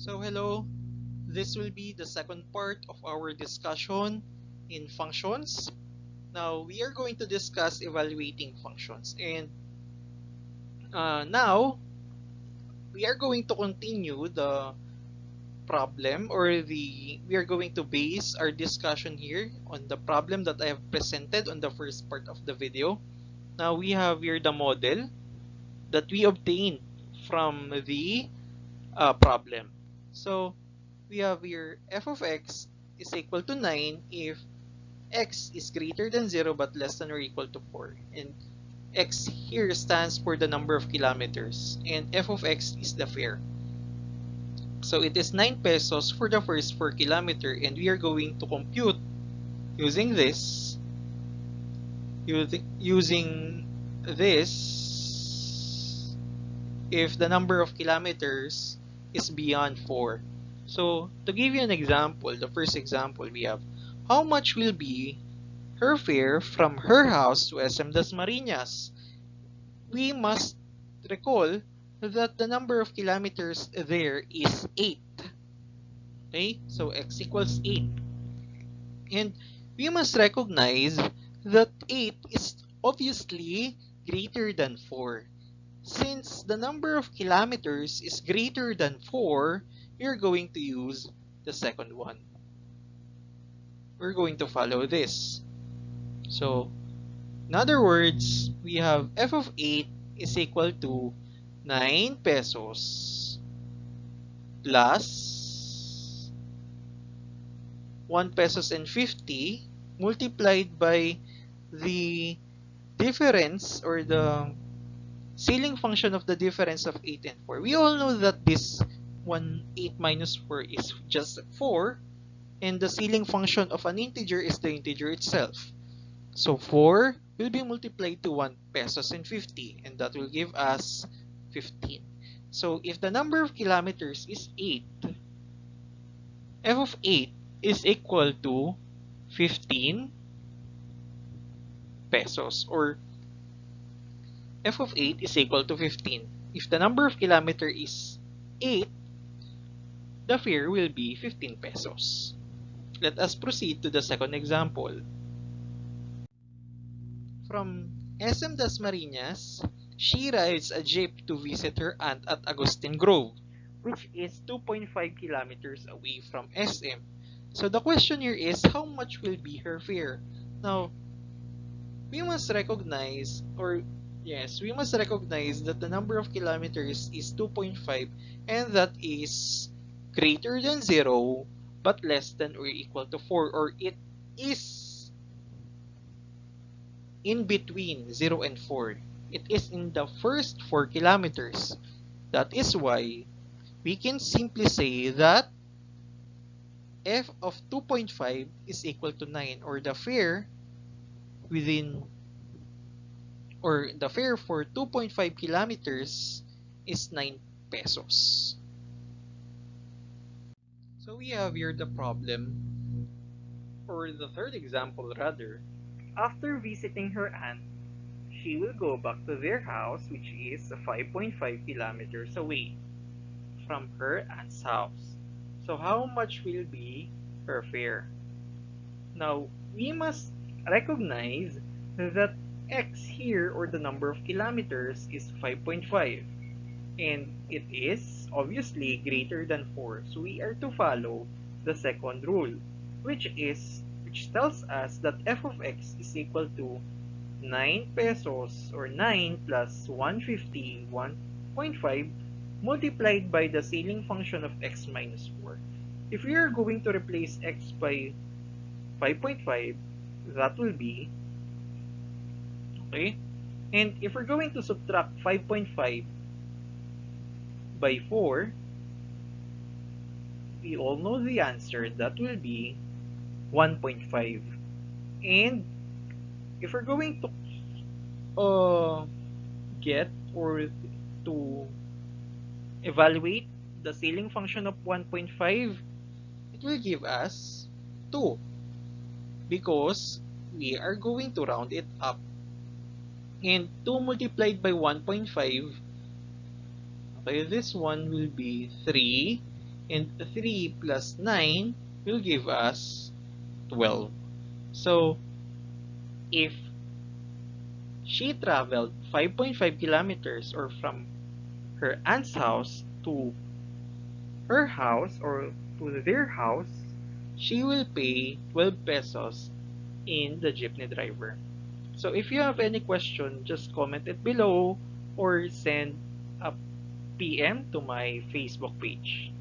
So hello, this will be the second part of our discussion in functions. Now we are going to discuss evaluating functions, and now we are going to continue the problem, or we are going to base our discussion here on the problem that I have presented on the first part of the video. Now we have here the model that we obtained from the problem. So we have here f of x is equal to 9 if x is greater than 0 but less than or equal to 4. And x here stands for the number of kilometers, and f of x is the fare. So it is 9 pesos for the first 4 kilometer, and we are going to compute using this, using this if the number of kilometers is beyond 4. So to give you an example, the first example we have, how much will be her fare from her house to SM Dasmariñas? We must recall that the number of kilometers there is 8. Okay, so x equals 8. And we must recognize that 8 is obviously greater than 4. Since the number of kilometers is greater than 4, you're going to use the second one. We're going to follow this. So, in other words, we have f of 8 is equal to 9 pesos plus 1 pesos and 50 multiplied by the difference, or the ceiling function of the difference of 8 and 4. We all know that this 8 minus 4 is just 4, and the ceiling function of an integer is the integer itself. So 4 will be multiplied to 1 pesos and 50, and that will give us 15. So if the number of kilometers is 8, f of 8 is equal to 15 pesos, or f of 8 is equal to 15. If the number of kilometers is 8, the fare will be 15 pesos. Let us proceed to the second example. From SM Dasmariñas, she rides a jeep to visit her aunt at Agustin Grove, which is 2.5 kilometers away from SM. So the question here is, how much will be her fare? Now, we must recognize, that the number of kilometers is 2.5, and that is greater than 0 but less than or equal to 4, or it is in between 0 and 4. It is in the first 4 kilometers. That is why we can simply say that f of 2.5 is equal to 9, or the fare for 2.5 kilometers is 9 pesos. So we have here the problem, or the third example rather. After visiting her aunt, she will go back to their house, which is 5.5 kilometers away from her aunt's house. So how much will be her fare? Now, we must recognize that x here, or the number of kilometers, is 5.5. And it is obviously greater than 4. So we are to follow the second rule, which tells us that f of x is equal to 9 pesos, or 9 plus 150, 1.5, multiplied by the ceiling function of x minus 4. If we are going to replace x by 5.5, that will be, okay? And if we're going to subtract 5.5 by 4, we all know the answer. That will be 1.5. And if we're going to get, or to evaluate the ceiling function of 1.5, it will give us 2, because we are going to round it up. And 2 multiplied by 1.5, okay, this one will be 3, And 3 plus 9 will give us 12. So, if she traveled 5.5 kilometers or from her aunt's house to Her house or to their house, she will pay 12 pesos in the jeepney driver. So if you have any question, just comment it below or send a PM to my Facebook page.